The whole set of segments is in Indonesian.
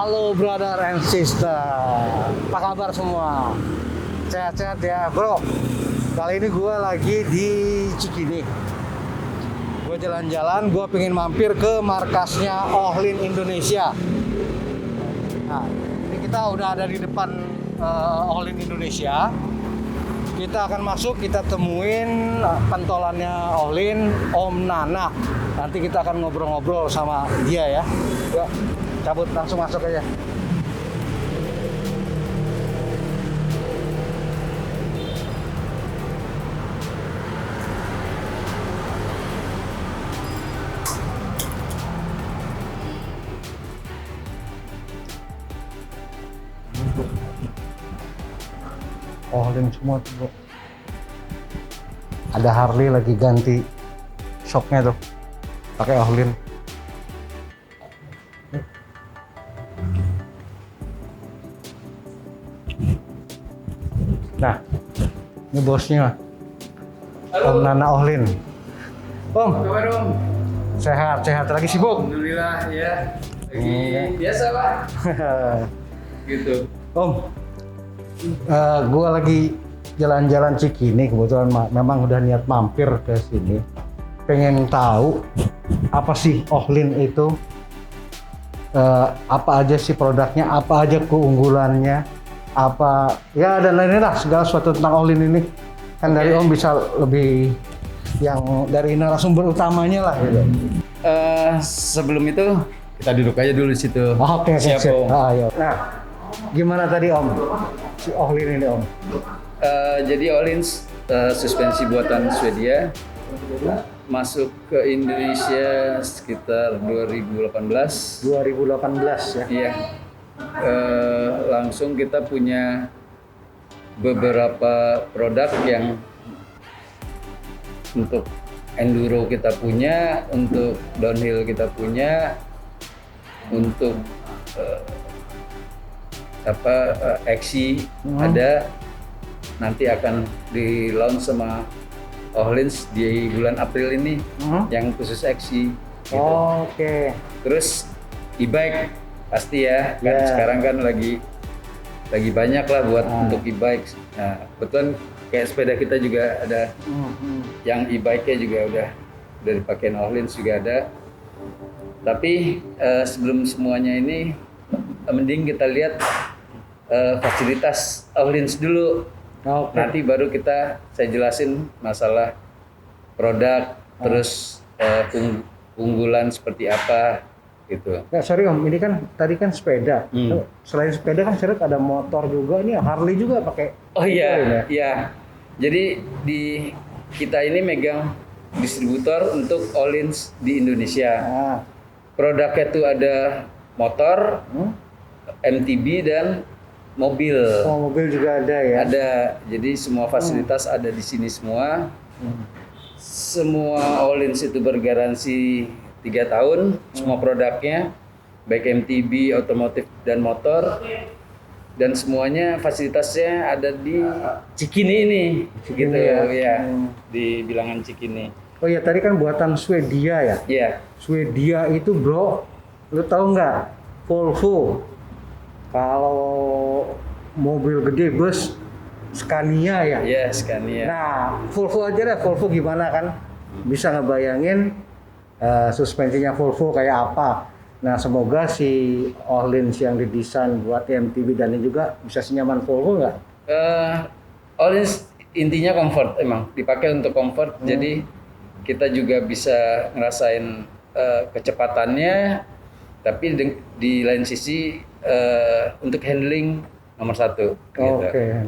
Halo brother and sister, apa kabar semua? Sehat-sehat ya bro. Kali ini gue lagi di Cikini. Gue jalan-jalan, gue pengen mampir ke markasnya Ohlin Indonesia. Nah, ini kita udah ada di depan Ohlin Indonesia. Kita akan masuk, kita temuin pentolannya Ohlin, Om Nana. Nanti kita akan ngobrol-ngobrol sama dia ya. Yuk, cabut langsung masuk aja. Ohlin semua tuh bro. Ada Harley lagi ganti shocknya tuh pakai Ohlin. Nah, ini bosnya. Halo. Om Nana Ohlin. Om, Kabar Om? sehat lagi sibuk. Alhamdulillah ya. Lagi Iya. biasa lah. Gitu. Om, gua lagi jalan-jalan Cikini, kebetulan memang udah niat mampir ke sini. Pengen tahu apa sih Ohlin itu, apa aja sih produknya, apa aja keunggulannya, apa ya dan lain-lain lah, segala sesuatu tentang Ohlin ini. Kan dari Om bisa lebih yang dari narasumber utamanya lah gitu. Sebelum itu kita duduk aja dulu di situ. Oke, Siap siap. Om. Ayo. Nah, gimana tadi Om? Si Ohlin ini Om. Jadi Ohlin suspensi buatan Swedia masuk ke Indonesia sekitar 2018. 2018 ya. Iya. Langsung kita punya beberapa produk yang untuk enduro kita punya, untuk downhill kita punya, untuk XC ada, nanti akan di launch sama Ohlin di bulan April ini yang khusus XC gitu. Oke. Terus e-bike pasti ya, kan Yeah. sekarang kan lagi banyak lah buat untuk e-bike. Nah, kebetulan kayak sepeda kita juga ada yang e-bike-nya juga udah dipakai Ohlin juga ada. Tapi sebelum semuanya ini mending kita lihat fasilitas Ohlin dulu. Oke. Nanti baru saya jelasin masalah produk, terus unggulan seperti apa gitu. Ya sorry Om, ini kan tadi kan sepeda. Selain sepeda kan saya lihat ada motor juga, ini Harley juga pakai. Oh Ohlin ya? iya, iya. Jadi kita ini megang distributor untuk Ohlin di Indonesia. Ah. Produknya tuh ada motor, MTB dan mobil. Oh, mobil juga ada ya? Ada. Jadi semua fasilitas ada di sini semua. Semua Ohlin itu bergaransi 3 tahun, semua produknya, baik MTB, otomotif dan motor, dan semuanya fasilitasnya ada di Cikini ini, Cikini gitu ya. ya, di bilangan Cikini. Oh iya, tadi kan buatan Swedia ya? Iya. Swedia itu bro, lu tahu nggak? Volvo. Kalau mobil gede bus Scania ya? Iya, Scania. Nah, Volvo aja deh, Volvo gimana kan? Bisa ngebayangin suspensinya Volvo kayak apa. Nah, semoga si Ohlin yang didesain buat MTB dan ini juga bisa senyaman Volvo nggak? Ohlin intinya comfort, emang dipakai untuk comfort. Jadi kita juga bisa ngerasain kecepatannya, tapi di lain sisi untuk handling nomor 1. Gitu. Oke.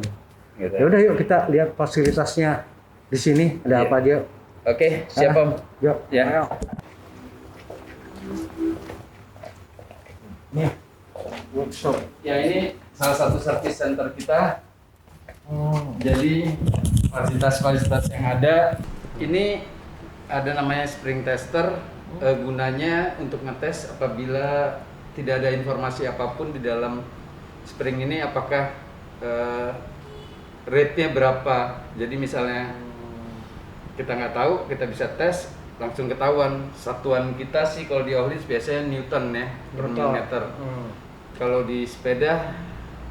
Gitu. Ya udah yuk kita lihat fasilitasnya di sini ada Iya. apa aja. Oke, siap Om. Yuk. Ya. Ayo. Nih, workshop. Ya, ini salah satu service center kita. Jadi fasilitas-fasilitas yang ada ini ada namanya spring tester, gunanya untuk ngetes apabila tidak ada informasi apapun di dalam spring ini, apakah rate-nya berapa. Jadi misalnya kita nggak tahu, kita bisa tes langsung ketahuan. Satuan kita sih kalau di Ohlin biasanya Newton ya per milimeter. Kalau di sepeda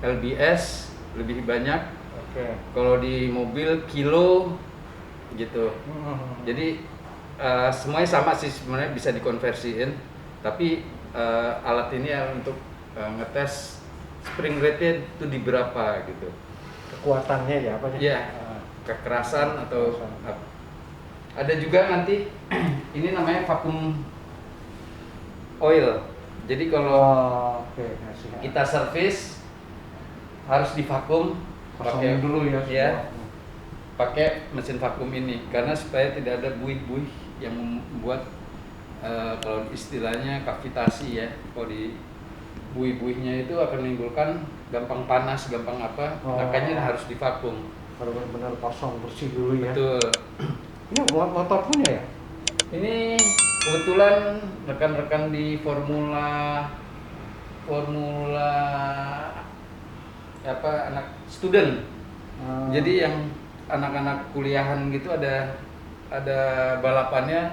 LBS lebih banyak. Oke. Kalau di mobil kilo gitu. Jadi semuanya sama sih sebenarnya, bisa dikonversiin. Tapi alat ini untuk ngetes spring rate itu di berapa gitu. Kekuatannya ya apa sih? Iya. Kekerasan atau ada juga nanti ini namanya vacuum oil. Jadi kalau kita servis harus divakum pakai dulu ya. Ya, pakai mesin vakum ini karena supaya tidak ada buih-buih yang membuat kalau istilahnya kavitasi ya. Kalau di buih-buihnya itu akan menimbulkan gampang panas, gampang apa, makanya harus divakum. Kalau benar-benar kosong bersih dulu ya. Betul. Ini motor punya ya? Ini kebetulan rekan-rekan di Formula apa anak student. Jadi yang anak-anak kuliahan gitu ada balapannya.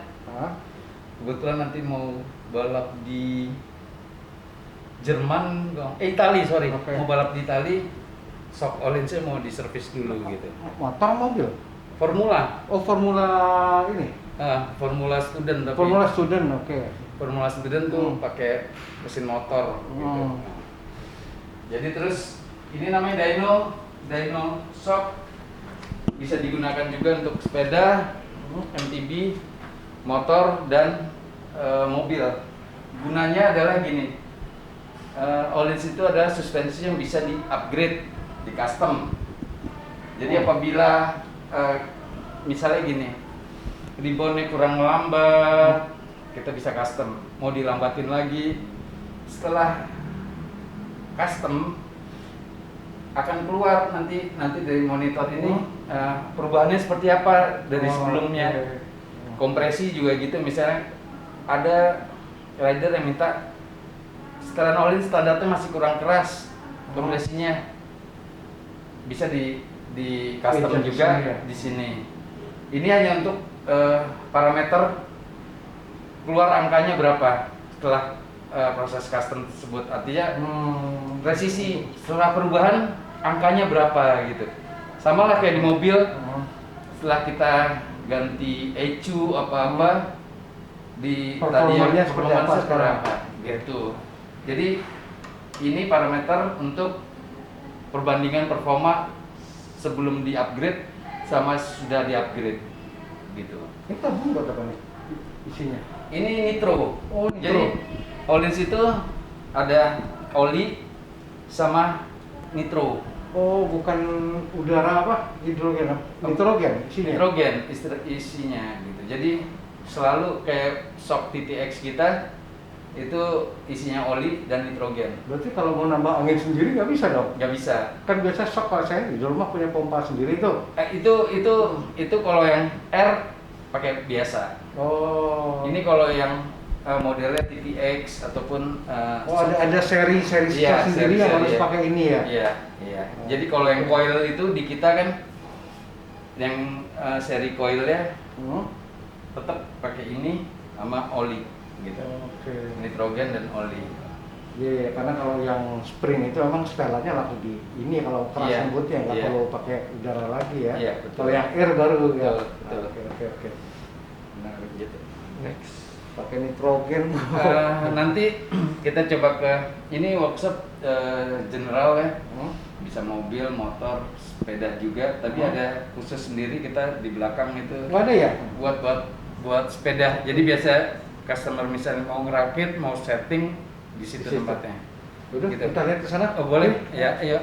Kebetulan nanti mau balap di Jerman, Itali sorry. Mau balap di Itali. Shock oil-nya mau diservis dulu gitu. Motor mobil? Formula. Oh, Formula ini? Formula student tapi. Formula student, oke. Formula student tuh pakai mesin motor gitu. Jadi terus ini namanya dyno shock, bisa digunakan juga untuk sepeda, MTB, motor dan mobil. Gunanya adalah gini. Oilins itu ada suspensi yang bisa di-upgrade, di custom. Jadi apabila misalnya gini, ribonnya kurang lambat, kita bisa custom. Mau dilambatin lagi, setelah custom akan keluar nanti dari monitor ini perubahannya seperti apa dari sebelumnya. Kompresi juga gitu, misalnya ada rider yang minta setelan olin standarnya masih kurang keras kompresinya, bisa di custom juga di sini. Ini hanya untuk parameter keluar angkanya berapa setelah proses custom tersebut. Artinya presisi setelah perubahan angkanya berapa gitu. Sama lah kayak di mobil, setelah kita ganti ECU apa-apa di performanya seperti apa sekarang gitu. Jadi ini parameter untuk perbandingan performa sebelum di-upgrade sama sudah di-upgrade gitu. Ini tabung buat apa nih isinya? Ini nitro. Oh, nitro. Jadi Oilins itu ada oli sama nitro. Oh, bukan udara apa? Hidrogen apa? Nitrogen isinya. Nitrogen isinya gitu. Jadi selalu kayak shock TTX kita itu isinya oli dan nitrogen. Berarti kalau mau nambah angin sendiri nggak bisa dong? Nggak bisa. Kan biasa shock, kalau saya di rumah punya pompa sendiri tuh. Itu kalau yang R pakai biasa. Oh. Ini kalau yang modelnya TTX ataupun ada seri iya, sendiri yang harus iya. pakai ini ya. Iya. Jadi kalau yang coil itu di kita kan yang seri coilnya tetap pakai ini sama oli gitu. Nitrogen dan oli. Iya, karena kalau yang spring itu memang setelannya langsung di ini, kalau keras lembutnya nggak perlu pakai udara lagi ya. Iya, betul. Kalau yang air baru ya. Betul. Oke. Menarik gitu. Next. Pakai nitrogen. Nanti kita coba ke ini workshop general ya. Bisa mobil, motor, sepeda juga. Tapi ada khusus sendiri kita di belakang itu. Nggak ada ya? Buat sepeda. Jadi biasa customer misalnya mau ngerakit, mau setting di situ tempatnya. Udah, gitu. kita lihat ke sana. Oh boleh? Ya, ayo.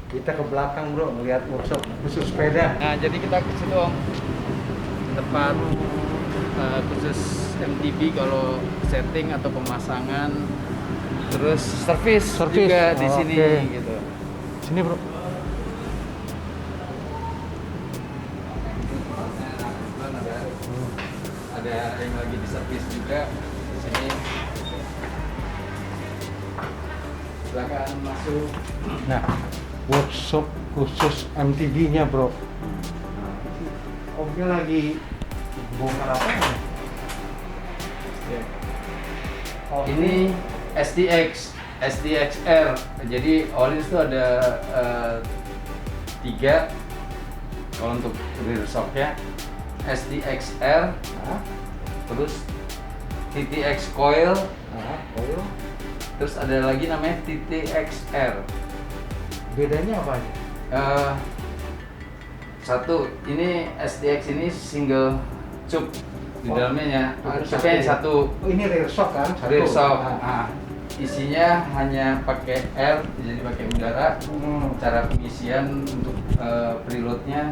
Kita ke belakang bro, melihat workshop khusus sepeda. Nah, jadi kita ke situ Om. Tempat khusus MTB kalau setting atau pemasangan, terus servis juga di sini gitu. Sini bro. Ada yang lagi di servis juga di sini. Silakan masuk. Nah, workshop khusus MTB-nya bro. Omnya lagi bongkar apa ya? Ini STX SDXR. Jadi Ohlins itu ada 3 kalau untuk rear shocknya. SDXR, terus TTX coil, Coil. terus ada lagi namanya TTXR. Bedanya apa aja? Satu, ini SDX ini single tube di dalamnya ya. Tube-nya satu. Oh, ini rear shock kan? Satu. Rear shock. Ah. Isinya hanya pakai air, jadi pakai udara. Cara pengisian untuk preloadnya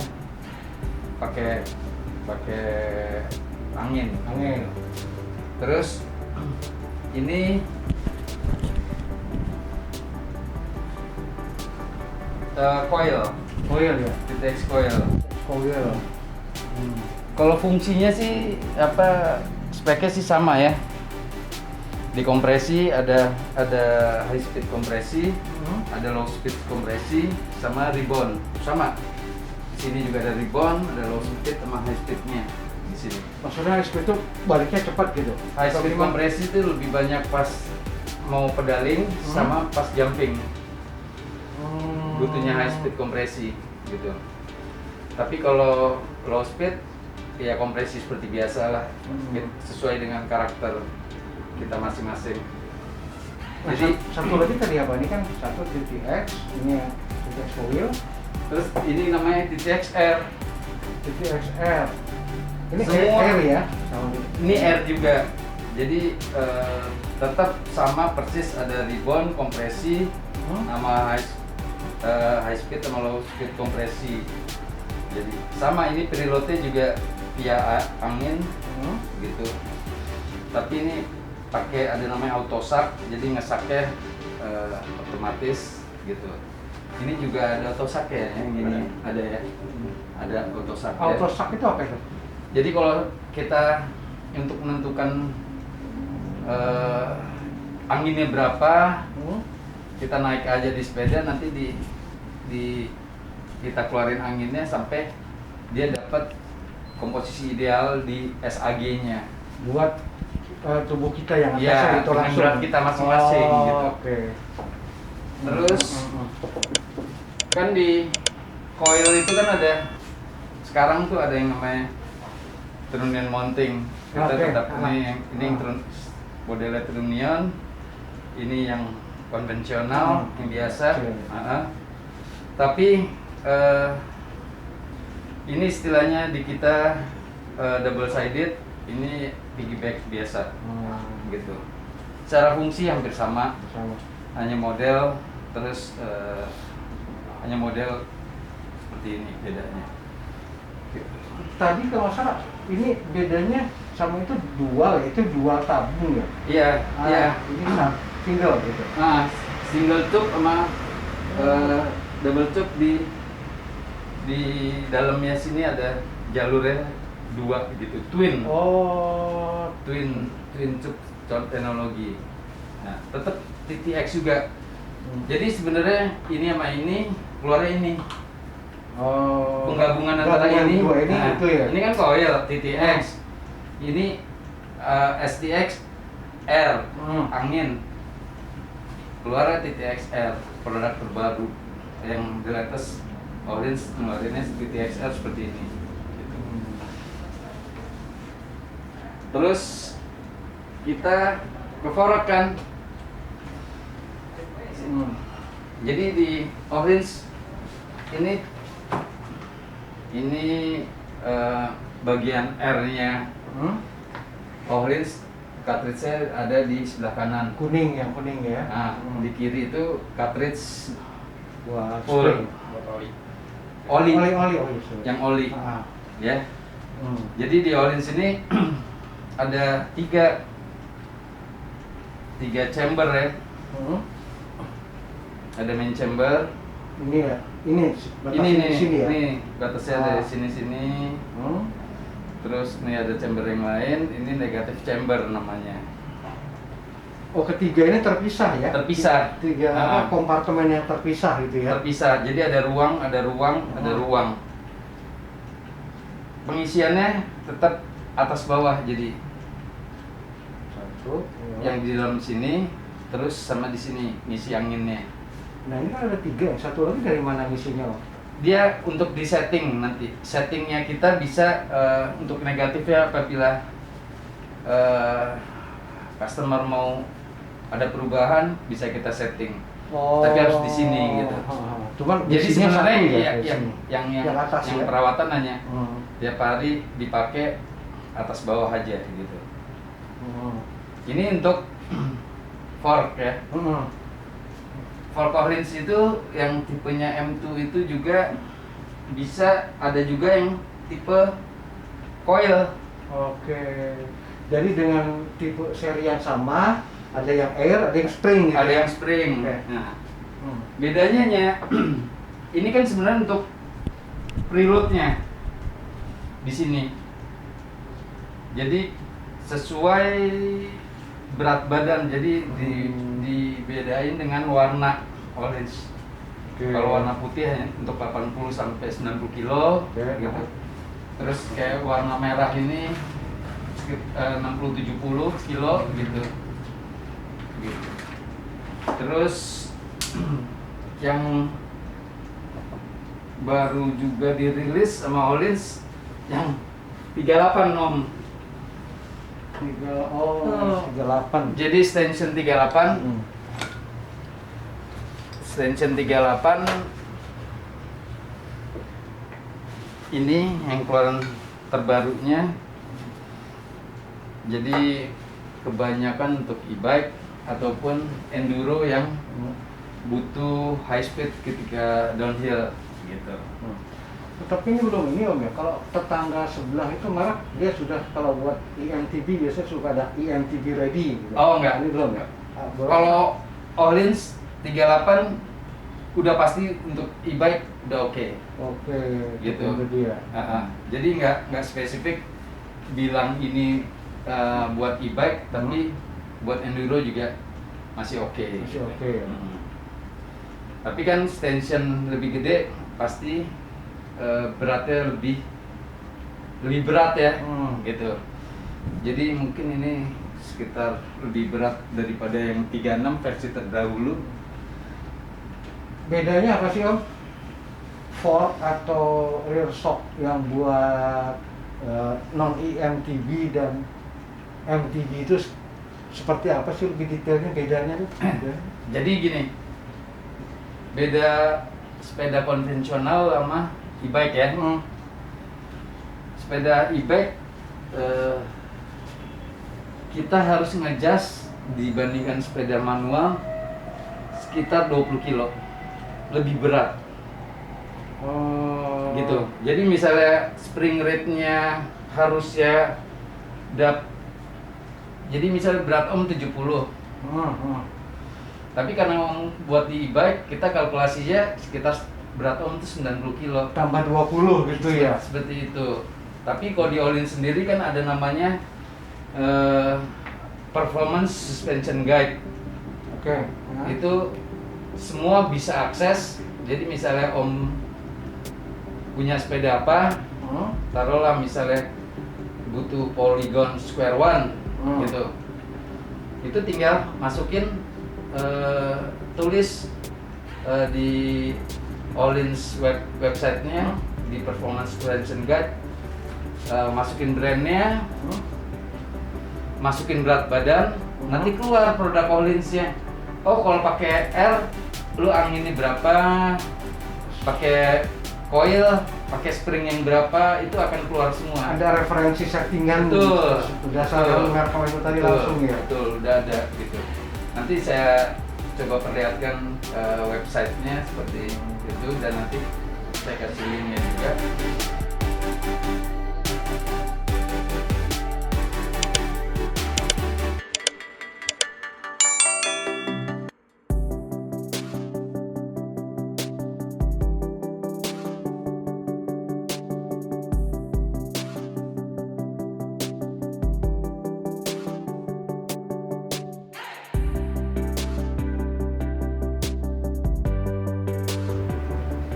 pakai angin. Terus ini coil ya. TTX coil. Coil. Kalau fungsinya sih speknya sih sama ya. Di kompresi ada high speed kompresi, ada low speed kompresi, sama rebound sama. Di sini juga ada rebound, ada low speed sama high speednya di sini. Maksudnya high speed itu baliknya cepat gitu? High speed kompresi itu lebih banyak pas mau pedaling sama pas jumping. Butuhnya high speed kompresi gitu. Tapi kalau low speed ya kompresi seperti biasa lah, sesuai dengan karakter kita masing-masing. Nah, Jadi satu lagi tadi apa? Ini kan satu TTX, ini yang TTX coil, terus ini namanya TTXR. TTXR. Ini Semua- air ya? Ini air juga. Jadi tetap sama persis, ada rebound, kompresi, sama high speed sama low speed kompresi. Jadi sama, ini preloadnya juga via angin gitu. Tapi ini pakai ada namanya autosak, jadi ngesaknya otomatis gitu. Ini juga ada autosak ya, yang ini ada ya, ada autosak. Autosak itu apa itu? Jadi kalau kita untuk menentukan anginnya berapa, kita naik aja di sepeda, nanti kita keluarin anginnya sampai dia dapat komposisi ideal di SAG-nya. Buat tubuh kita yang Iya, atasnya itu dengan langsung. berat kita masing-masing gitu. Oke. Terus kan di coil itu kan ada, sekarang tuh ada yang namanya trunnion mounting. Kita Oke. tetap ini yang modelnya trunnion, ini yang konvensional, yang biasa. Oke. Tapi ini istilahnya di kita double sided, ini piggyback biasa gitu. Secara fungsi hampir sama, Sama. hanya model hanya model seperti ini bedanya. Tadi kalau nggak salah, ini bedanya sama itu dual, itu dual tabung ya? Iya, iya. Ini single gitu. Nah, single tube sama double tube di dalamnya sini ada jalurnya 2 gitu, twin. Oh, Twin tube teknologi. Nah, tetap TTX juga. Jadi sebenarnya ini sama ini keluarnya ini. oh. Penggabungan antara Gabungan ini. dua ini Nah, itu ya. Ini kan coil TTX. Ini SDX R, angin. Keluarnya TTX R, produk terbaru yang di atas Ohlins ngeluarinnya TTX R seperti ini. Gitu. Terus kita ke fork kan. Jadi di Ohlins ini bagian R-nya Ohlins, cartridge-nya ada di sebelah kanan. Kuning, yang kuning ya. Nah, di kiri itu cartridge Wah, full spring. oli, Oli. yang oli Ah. ya. Jadi di Ohlins ini ada tiga chamber ya. Ada main chamber. Ini ya, ini batasnya Ini di sini ya. Ini batasnya dari Ah. sini. Terus ini ada chamber yang lain. Ini negatif chamber namanya. Oh, ketiga ini terpisah ya? Terpisah. Tiga kompartemen yang terpisah gitu ya? Terpisah. Jadi ada ruang. Pengisiannya tetap atas bawah. Jadi Satu. yang di dalam sini terus sama di sini ngisi anginnya. Nah ini kan ada 3, satu lagi dari mana ngisinya Om? Dia untuk di setting nanti. Settingnya kita bisa untuk negatifnya apabila customer mau ada perubahan bisa kita setting. Tapi harus di sini gitu. Cuman Jadi isinya sebenarnya satu ya, yang yang atas ya? perawatan hanya Hmm. tiap hari dipakai atas bawah aja gitu. Hmm. Ini untuk fork ya. Hmm. Fork orange itu yang tipenya M2 itu juga bisa ada juga yang tipe coil. Oke. Jadi dengan tipe seri yang sama, ada yang air, ada yang spring gitu. Ada ya? yang spring. Oke. Nah, Hmm. bedanya ini kan sebenarnya untuk preloadnya di sini. Jadi sesuai berat badan, jadi dibedain dengan warna orange. Oke. Kalau warna putih hanya untuk 80 sampai 90 kilo Oke. gitu. Terus kayak warna merah ini 60-70 kilo gitu. Gitu. Terus yang baru juga dirilis sama Hollins yang 38 Om. 38. Jadi extension 38, Hmm. extension 38 ini yang keluaran terbarunya. Jadi kebanyakan untuk e-bike ataupun enduro yang butuh high speed ketika downhill gitu. Hmm. Tapi ini belum ini Om ya, kalau tetangga sebelah itu merek dia sudah kalau buat EMTB biasanya suka ada EMTB ready gitu. Oh, enggak. Ini belum ya? Belum. Kalau Hollins 38 udah pasti untuk e-bike udah oke. Oke, Gitu. itu dia. Jadi nggak spesifik bilang ini buat e-bike, tapi buat enduro juga masih oke. Masih oke ya. Tapi kan extension lebih gede pasti beratnya lebih berat ya, gitu. Jadi mungkin ini sekitar lebih berat daripada yang 36 versi terdahulu. Bedanya apa sih Om? Fork atau rear shock yang buat non EMTB dan MTB itu seperti apa sih lebih detailnya bedanya tuh? Jadi gini, beda sepeda konvensional sama e-bike ya. Sepeda e-bike kita harus ngejas dibandingkan sepeda manual sekitar 20 kilo lebih berat. Oh. Gitu. Jadi misalnya spring rate-nya harus ya jadi misalnya berat Om 70. Tapi karena Om buat di e-bike, kita kalkulasinya sekitar berat Om itu 90 kilo. Tambah 20 gitu ya. Seperti itu. Tapi kalau di Hollins sendiri kan ada namanya performance suspension guide. Oke. Itu semua bisa akses. Jadi misalnya Om punya sepeda apa, taruhlah misalnya butuh polygon square one gitu. Itu tinggal masukin tulis di Hollins website-nya di performance suspension guide, masukin brandnya, masukin berat badan, nanti keluar produk Hollins-nya. Oh, kalau pakai R, lu anginnya berapa, pakai coil, pakai spring yang berapa, itu akan keluar semua. Ada referensi settingan. Betul. Berdasarkan merek itu tadi langsung ya. Betul, udah ada gitu. Nanti saya coba perlihatkan websitenya seperti itu dan nanti saya kasih linknya juga.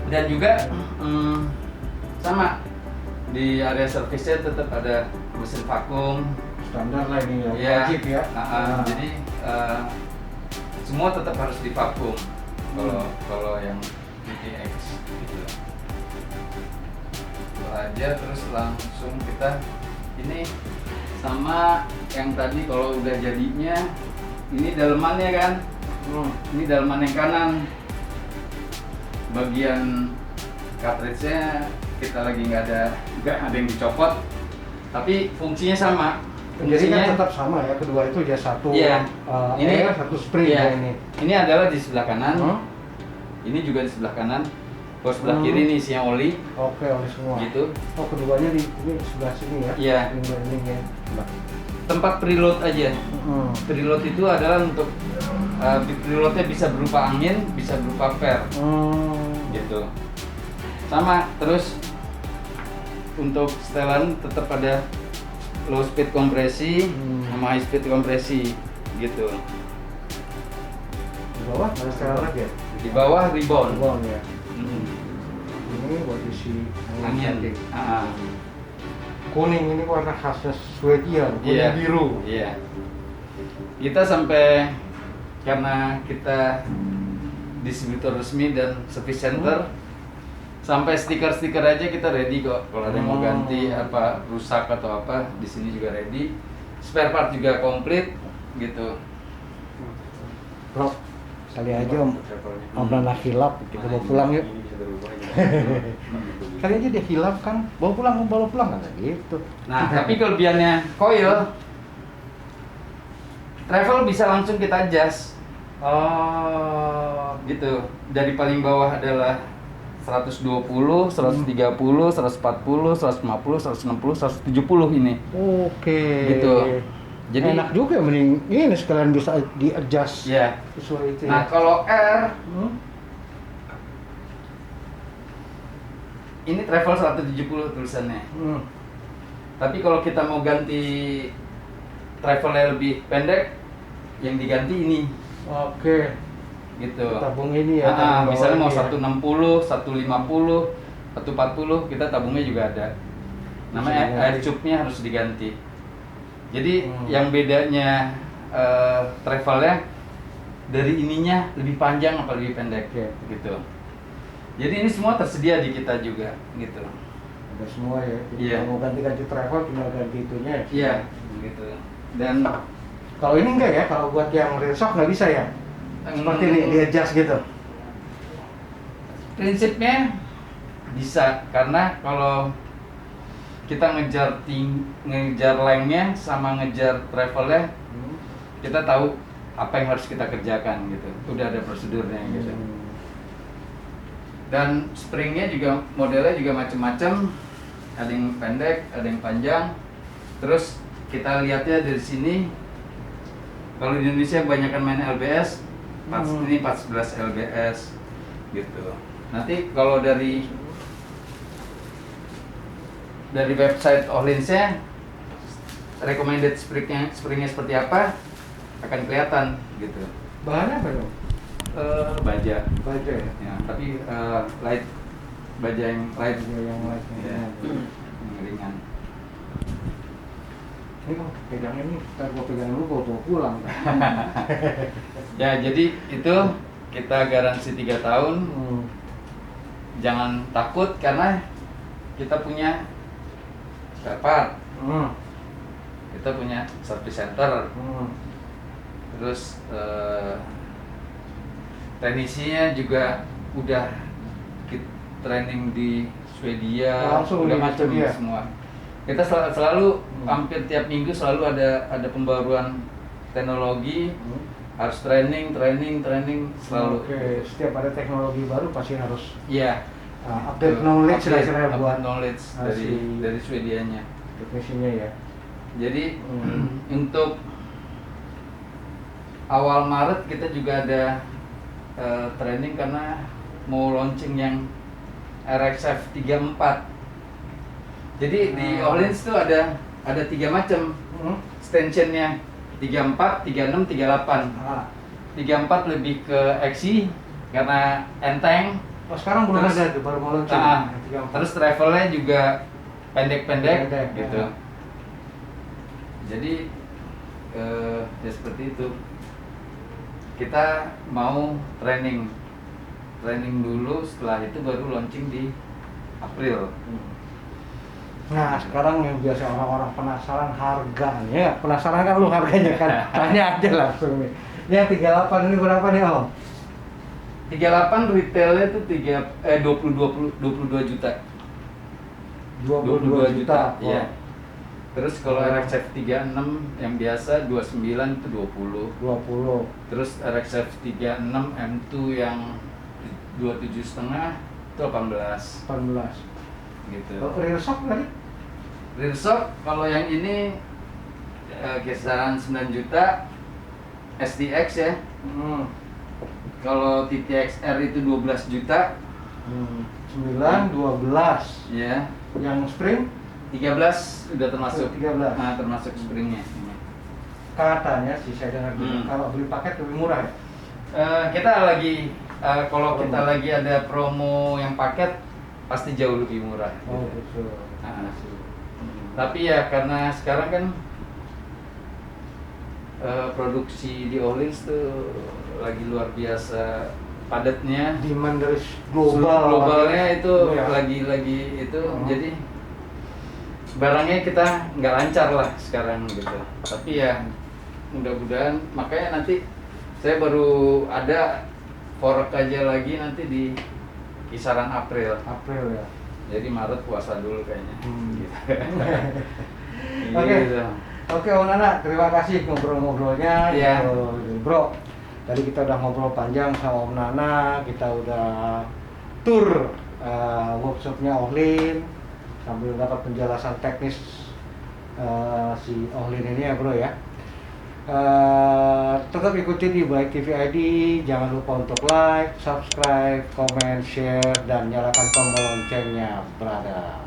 Dan juga sama di area servisnya tetap ada mesin vakum Standar lah ini ya. ya. Wajib ya. Jadi semua tetap harus divakum kalau yang GTX gitu. Itu aja, terus langsung kita ini sama yang tadi kalau udah jadinya ini dalemannya kan. Ini daleman yang kanan, bagian cartridge-nya kita lagi nggak ada yang dicopot, tapi fungsinya sama. Jadi kan tetap sama ya, kedua itu dia satu ini satu spring ya ini. Ini adalah di sebelah kanan, ini juga di sebelah kanan. Kalau sebelah kiri ini isinya oli. Oke, oli semua. Gitu. Oh, keduanya ini sebelah sini ya? Iya. Ini ya. Tempat preload aja. Preload itu adalah untuk preloadnya bisa berupa angin, bisa berupa fair. Gitu. Sama, terus untuk setelan tetap ada low speed kompresi sama high speed kompresi gitu. Di bawah ada setelan lagi ya? Di bawah rebound. Rebound ya. Ini buat isi angin. Kuning ini warna khasnya Swedia, kuning biru. Iya. Kita sampai, karena kita distributor resmi dan service center, sampai stiker-stiker aja kita ready kok. Kalau ada yang mau ganti apa rusak atau apa, di sini juga ready. Spare part juga komplit gitu. Bro, kali aja Om Rana hilap, kita bawa pulang yuk. Kali aja dia hilap kan, bawa pulang kan gitu. Nah, tapi kelebihannya coil, travel bisa langsung kita adjust. Oh, Gitu. Dari paling bawah adalah 120, 130, 140, 150, 160, 170 ini. Oke. Gitu. Jadi enak juga, mending ini sekalian bisa di-adjust. ya. Sesuai itu. Nah, kalau R ini travel 170 tulisannya. Tapi kalau kita mau ganti travelnya lebih pendek, yang diganti ini. Oke. Gitu. Tabung ini ya. Misalnya mau 160, 150, 140, kita tabungnya juga ada. Namanya air tube-nya harus diganti. Jadi yang bedanya travelnya dari ininya lebih panjang apa lebih pendek gitu. Jadi ini semua tersedia di kita juga gitu. Ada semua ya. Jadi mau ganti-ganti travel tinggal ganti itunya. Iya, gitu. Dan kalau ini enggak ya, kalau buat yang real shock nggak bisa ya? Seperti ini, di-adjust gitu? Prinsipnya bisa, karena kalau kita ngejar lengthnya sama ngejar travelnya, kita tahu apa yang harus kita kerjakan gitu. Udah ada prosedurnya gitu. Dan springnya juga modelnya juga macam-macam, ada yang pendek, ada yang panjang. Terus kita lihatnya dari sini, kalau di Indonesia kebanyakan main LBS, ini 14 LBS gitu. Nanti kalau dari website Ohlinsnya, recommended springnya seperti apa akan kelihatan gitu. Bahannya apa dong? Baja ya? Ya, tapi light, baja yang light, yang light ya, yang ringan. Ini kok pegangnya nih, ntar gua pegang dulu gua bawa pulang. Ya, jadi itu kita garansi 3 tahun. Jangan takut karena kita punya spare part, kita punya service center, terus teknisinya juga udah training di Swedia, udah macam semua. Kita selalu hampir tiap minggu selalu ada pembaruan teknologi, harus training selalu. Oke, setiap ada teknologi baru pasti harus update knowledge buat knowledge dari Swedianya. Teknisinya ya. Jadi untuk awal Maret kita juga ada training karena mau launching yang RXF 34. Jadi di Ohlins tuh ada 3 macam extensionnya, 34, 36, 38. 34 lebih ke XC karena enteng. Oh, sekarang belum ada tuh, baru mau launching. Terus travelnya juga pendek-pendek gitu. Jadi ya seperti itu. kita mau training dulu, setelah itu baru launching di April. Nah sekarang yang biasa orang-orang penasaran harganya, penasaran kan lu harganya kan, tanya aja langsung nih. Ini yang 38 ini berapa nih Om? 38 retailnya tuh 22 juta. 22 juta. Iya. Terus kalau Oh. RX-F 36 yang biasa 29 itu 20. 20. Terus RX-F 36 M2 yang 27,5 itu 18 18. gitu. Kalau real shop tadi? Real shop kalau yang ini kisaran 9 juta SDX ya. Kalau TTXR itu 12 juta. 9, 12. Ya. Yang spring? 13 udah termasuk. 13. Nah, termasuk springnya. Katanya sih saya dengar kalau beli paket lebih murah ya? Kita lagi kalau kita lagi ada promo yang paket pasti jauh lebih murah. Oh gitu. betul. Nah, tapi ya karena sekarang kan produksi di Ohlins tuh lagi luar biasa padatnya. Demand dari globalnya itu ya. lagi itu jadi barangnya kita nggak lancar lah sekarang gitu. Tapi ya mudah-mudahan, makanya nanti saya baru ada forek aja lagi nanti di kisaran April. April ya. Jadi Maret puasa dulu kayaknya. Gitu. Oke. Gitu. Oke Om Nana, terima kasih ngobrol-ngobrolnya. Iya. Bro, tadi kita udah ngobrol panjang sama Om Nana, kita udah tour workshopnya Ohlin sambil dapat penjelasan teknis si Ohlin ini ya bro ya. Tetap ikuti di Baik TV ID, jangan lupa untuk like, subscribe, comment, share, dan nyalakan tombol loncengnya, brother.